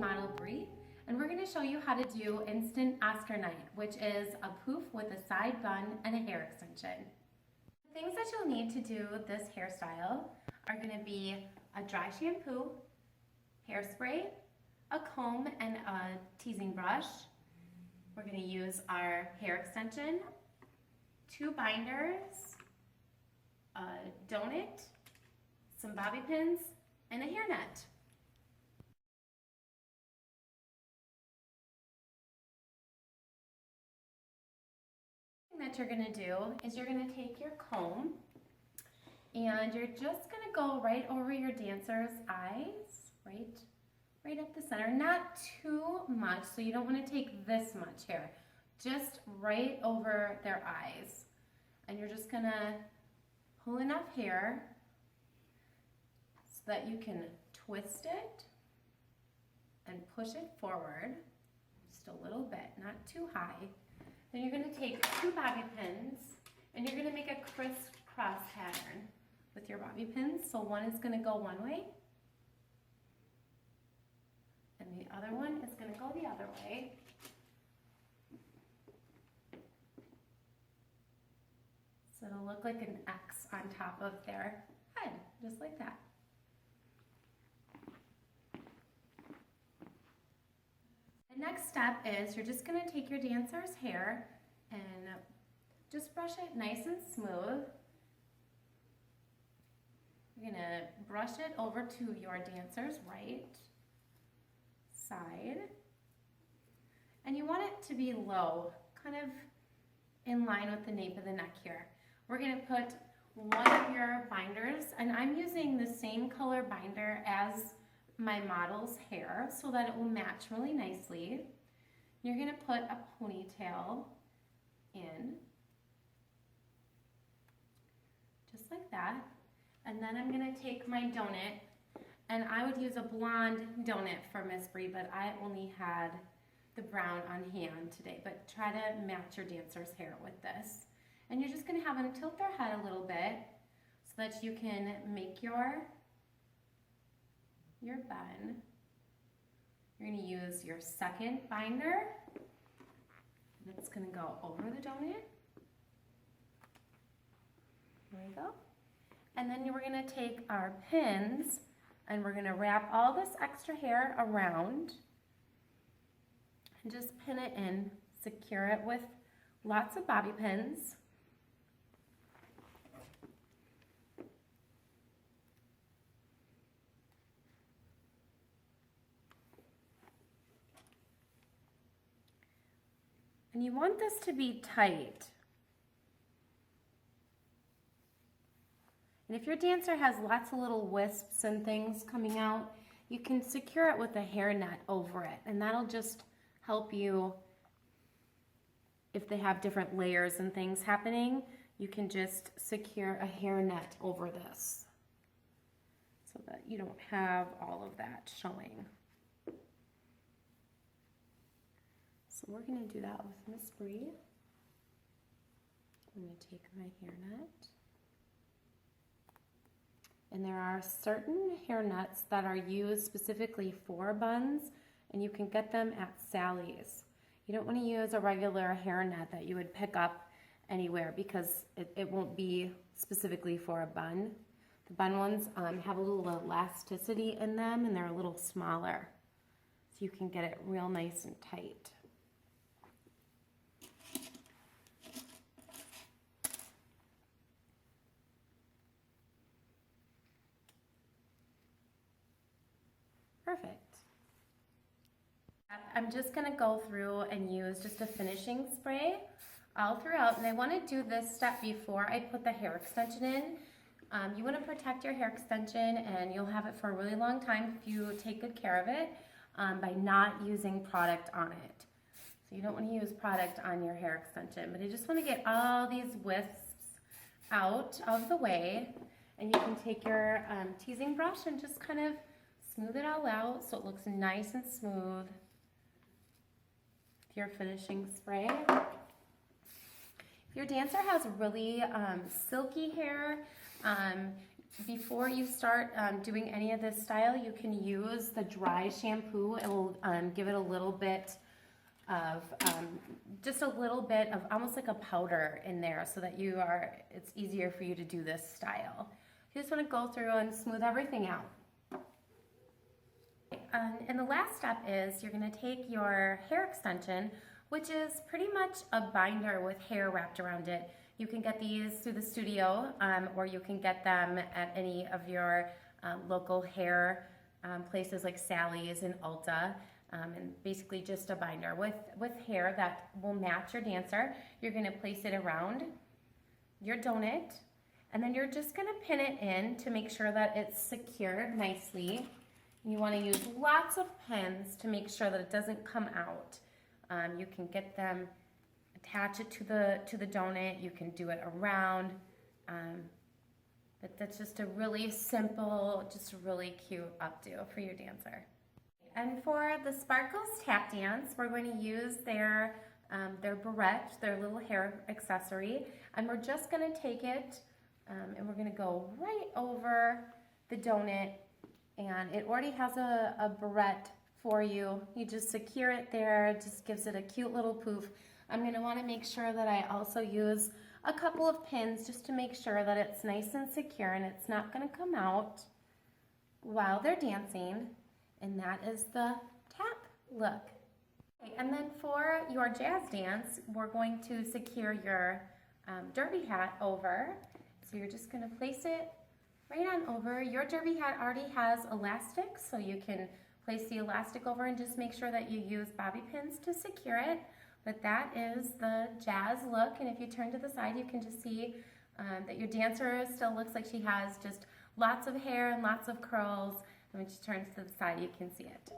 model Bree, and we're going to show you how to do Instant Oscar Night, which is a poof with a side bun and a hair extension. The things that you'll need to do this hairstyle are going to be a dry shampoo, hairspray, a comb, and a teasing brush. We're going to use our hair extension, 2 binders, a donut, some bobby pins, and a hairnet. That you're going to do is you're going to take your comb and you're just going to go right over your dancer's eyes, right up the center, not too much, so you don't want to take this much hair, just right over their eyes. And you're just going to pull enough hair so that you can twist it and push it forward just a little bit, not too high. Then you're going to take 2 bobby pins and you're going to make a crisscross pattern with your bobby pins. So one is going to go one way and the other one is going to go the other way. So it'll look like an X on top of their head, just like that. The next step is you're just going to take your dancer's hair and just brush it nice and smooth. You're going to brush it over to your dancer's right side. And you want it to be low, kind of in line with the nape of the neck here. We're going to put one of your binders, and I'm using the same color binder as my model's hair so that it will match really nicely. You're going to put a ponytail in, just like that. And then I'm going to take my donut, and I would use a blonde donut for Miss Bree, but I only had the brown on hand today. But try to match your dancer's hair with this. And you're just going to have them tilt their head a little bit so that you can make your bun. You're going to use your second binder, and it's going to go over the donut. There we go. And then we're going to take our pins and we're going to wrap all this extra hair around and just pin it in, secure it with lots of bobby pins. And you want this to be tight. And if your dancer has lots of little wisps and things coming out, you can secure it with a hairnet over it. And that'll just help you, if they have different layers and things happening, you can just secure a hairnet over this so that you don't have all of that showing. So we're going to do that with Miss Bree. I'm going to take my hairnet. And there are certain hairnets that are used specifically for buns, and you can get them at Sally's. You don't want to use a regular hairnet that you would pick up anywhere because it won't be specifically for a bun. The bun ones have a little elasticity in them, and they're a little smaller, so you can get it real nice and tight. Perfect. I'm just going to go through and use just a finishing spray all throughout, and I want to do this step before I put the hair extension in. You want to protect your hair extension, and you'll have it for a really long time if you take good care of it by not using product on it. So you don't want to use product on your hair extension, but you just want to get all these wisps out of the way, and you can take your teasing brush and just kind of smooth it all out so it looks nice and smooth with your finishing spray. If your dancer has really silky hair, before you start doing any of this style, you can use the dry shampoo. It will give it a little bit of, just a little bit of almost like a powder in there so that it's easier for you to do this style. You just want to go through and smooth everything out. And the last step is you're going to take your hair extension, which is pretty much a binder with hair wrapped around it. You can get these through the studio, or you can get them at any of your local hair places like Sally's and Ulta. And basically just a binder with hair that will match your dancer. You're going to place it around your donut, and then you're just going to pin it in to make sure that it's secured nicely. You want to use lots of pins to make sure that it doesn't come out. You can get them, attach it to the donut. You can do it around. But that's just a really simple, just really cute updo for your dancer. And for the Sparkles tap dance, we're going to use their barrette, their little hair accessory, and we're just going to take it and we're going to go right over the donut, and it already has a barrette for you. You just secure it there. It just gives it a cute little poof. I'm going to want to make sure that I also use a couple of pins just to make sure that it's nice and secure and it's not going to come out while they're dancing. And that is the tap look. Okay, and then for your jazz dance, we're going to secure your derby hat over. So you're just going to place it right on over. Your derby hat already has elastic, so you can place the elastic over and just make sure that you use bobby pins to secure it. But that is the jazz look, and if you turn to the side, you can just see that your dancer still looks like she has just lots of hair and lots of curls. And when she turns to the side, you can see it.